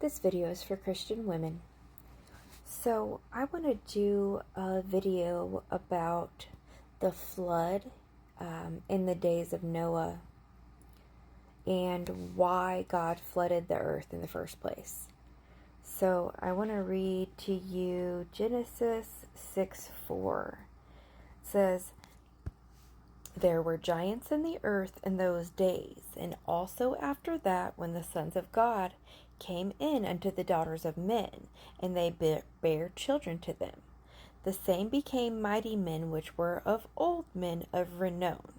This video is for Christian women. So I want to do a video about the flood in the days of Noah and why God flooded the earth in the first place. So I want to read to you Genesis 6:4. It says, "There were giants in the earth in those days, and also after that, when the sons of God came in unto the daughters of men, and they bare children to them. The same became mighty men, which were of old, men of renown."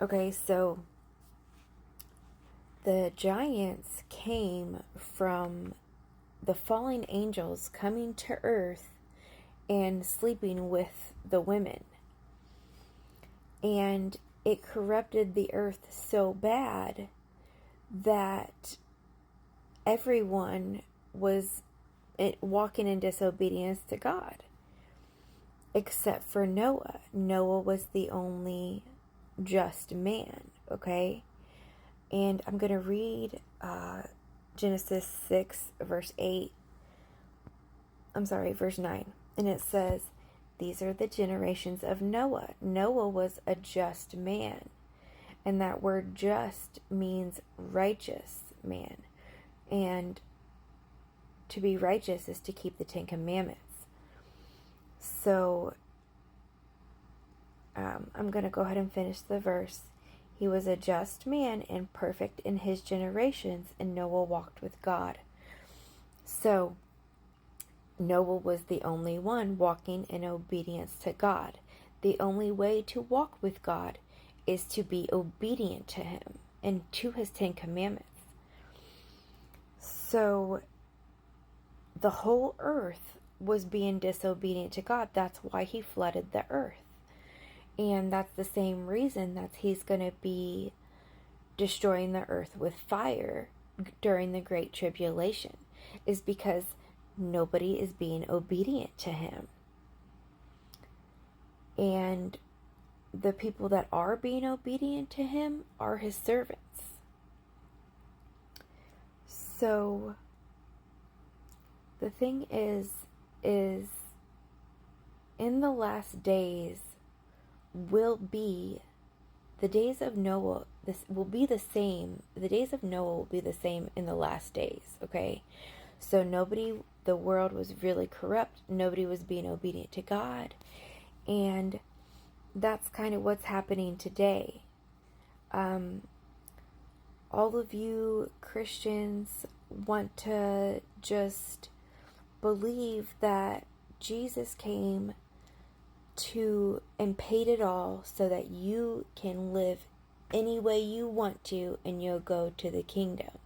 Okay, so the giants came from the fallen angels coming to earth and sleeping with the women. And it corrupted the earth so bad that everyone was walking in disobedience to God, except for Noah. Noah was the only just man, okay? And I'm going to read Genesis 6, verse 9. And it says, "These are the generations of Noah. Noah was a just man." And that word just means righteous man. And to be righteous is to keep the Ten Commandments. So I'm going to go ahead and finish the verse. "He was a just man and perfect in his generations, and Noah walked with God." So Noah was the only one walking in obedience to God. The only way to walk with God is to be obedient to Him and to His 10 Commandments. So the whole earth was being disobedient to God. That's why He flooded the earth. And that's the same reason that He's going to be destroying the earth with fire during the Great Tribulation, is because nobody is being obedient to Him. And the people that are being obedient to Him are His servants. So the thing is in the last days will be the days of Noah. This will be the same. The days of Noah will be the same in the last days, okay? So the world was really corrupt. Nobody was being obedient to God. And that's kind of what's happening today. All of you Christians want to just believe that Jesus came to and paid it all so that you can live any way you want to and you'll go to the kingdom.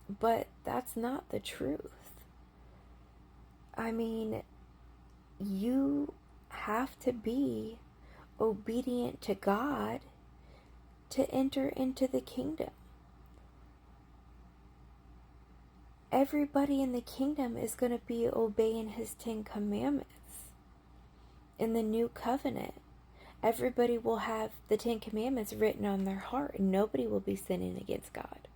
But that's not the truth. I mean, you have to be obedient to God to enter into the kingdom. Everybody in the kingdom is going to be obeying His 10 Commandments. In the new covenant, everybody will have the 10 Commandments written on their heart, and nobody will be sinning against God.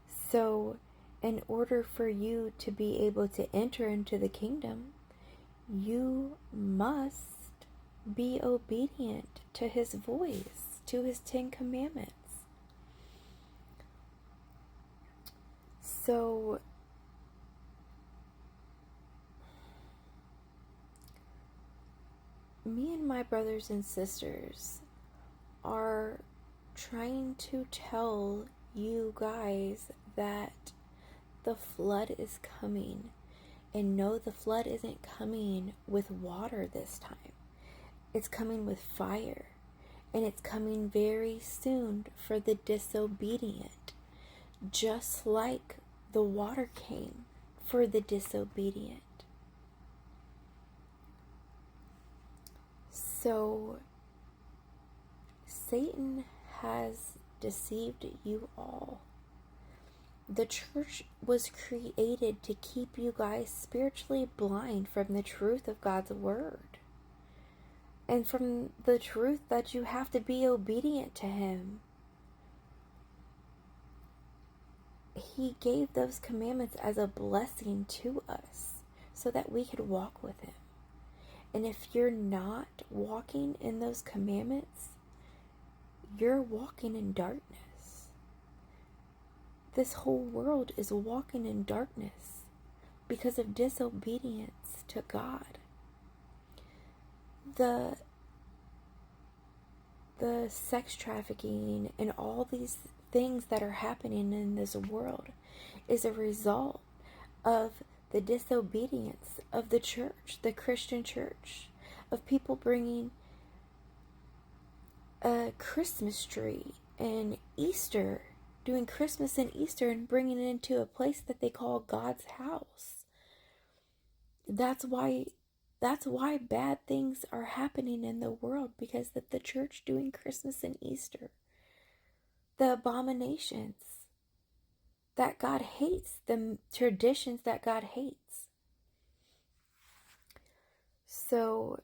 So, in order for you to be able to enter into the kingdom, you must be obedient to His voice, to His 10 Commandments. So, me and my brothers and sisters are trying to tell you guys that the flood is coming. And no, the flood isn't coming with water this time. It's coming with fire. And it's coming very soon for the disobedient. Just like the water came for the disobedient. So, Satan has deceived you all. The church was created to keep you guys spiritually blind from the truth of God's word. And from the truth that you have to be obedient to Him. He gave those commandments as a blessing to us so that we could walk with Him. And if you're not walking in those commandments, you're walking in darkness. This whole world is walking in darkness because of disobedience to God. The sex trafficking and all these things that are happening in this world is a result of the disobedience of the church, the Christian church, of people bringing a Christmas tree and Easter, doing Christmas and Easter and bringing it into a place that they call God's house. That's why bad things are happening in the world, because of the church doing Christmas and Easter. The abominations that God hates, the traditions that God hates. So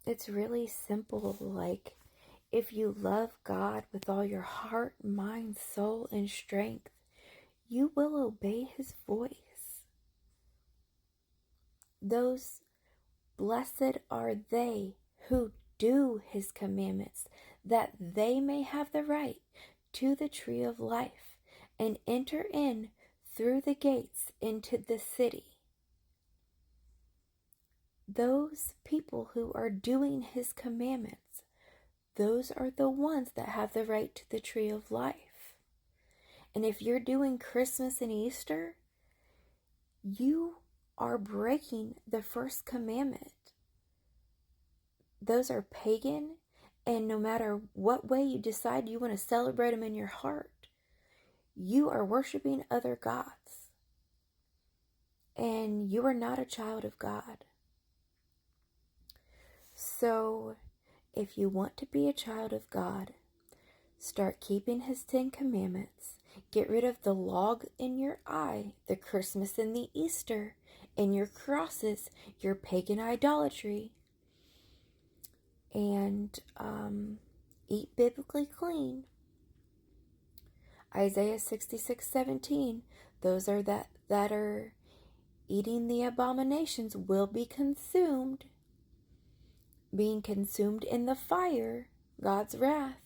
it's really simple. Like, if you love God with all your heart, mind, soul, and strength, you will obey His voice. Those blessed are they who do His commandments, that they may have the right to the tree of life and enter in through the gates into the city. Those people who are doing His commandments, those are the ones that have the right to the tree of life. And if you're doing Christmas and Easter, you are breaking the first commandment. Those are pagan, and no matter what way you decide you want to celebrate them in your heart, you are worshiping other gods. And you are not a child of God. So, if you want to be a child of God, start keeping His 10 commandments. Get rid of the log in your eye, the Christmas and the Easter, and your crosses, your pagan idolatry. And eat biblically clean. Isaiah 66:17. Those are that are eating the abominations will be consumed. Being consumed in the fire, God's wrath.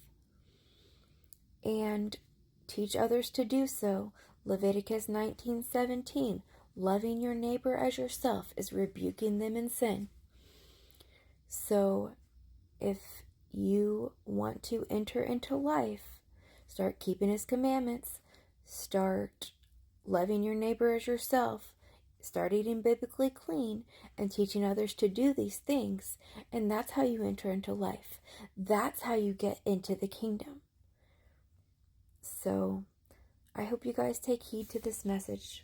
And teach others to do so. Leviticus 19:17. Loving your neighbor as yourself is rebuking them in sin. So, if you want to enter into life, start keeping His commandments, start loving your neighbor as yourself, start eating biblically clean, and teaching others to do these things, and that's how you enter into life. That's how you get into the kingdom. So, I hope you guys take heed to this message.